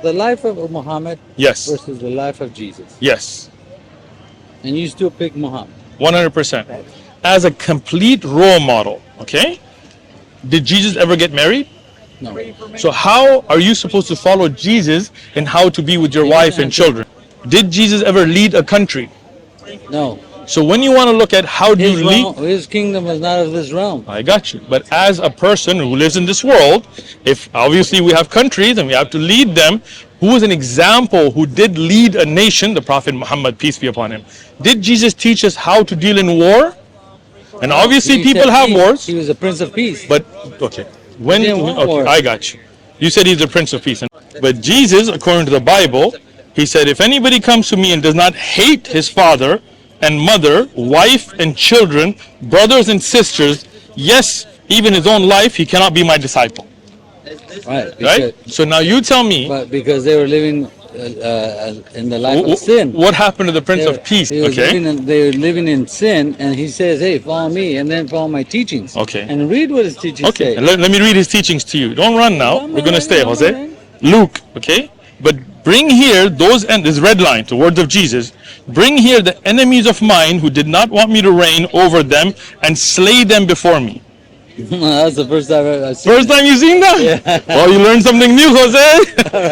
The life of Muhammad Yes. versus the life of Jesus. Yes. And you still pick Muhammad. 100%. As a complete role model, okay? Did Jesus ever get married? No. So how are you supposed to follow Jesus in how to be with your wife and children? Did Jesus ever lead a country? No. So when you want to look at how do you lead, His kingdom is not of this realm. I got you. But as a person who lives in this world, if obviously we have countries and we have to lead them, who is an example who did lead a nation? The Prophet Muhammad, peace be upon him. Did Jesus teach us how to deal in war? And obviously He people said have peace. wars. He was a prince of peace. But okay, when didn't want okay, war. I got you. You said he's the Prince of Peace. But Jesus, according to the Bible, he said, if anybody comes to me and does not hate his father and mother, wife and children, brothers and sisters, yes, even his own life, he cannot be my disciple. Right. Right? So now you tell me, But because they were living in the life of sin. what happened to the Prince of Peace? They were living in sin, and he says, hey, follow me, and then follow my teachings. Okay. And read what his teachings say. Okay, let me read his teachings to you. Don't run now. We're going to stay, Jose. Luke, okay? But bring here those, and this red line, the words of Jesus, bring here the enemies of mine who did not want me to reign over them and slay them before me. That's the first time I've seen First time you seen that? Yeah. Well, you learned something new, Jose.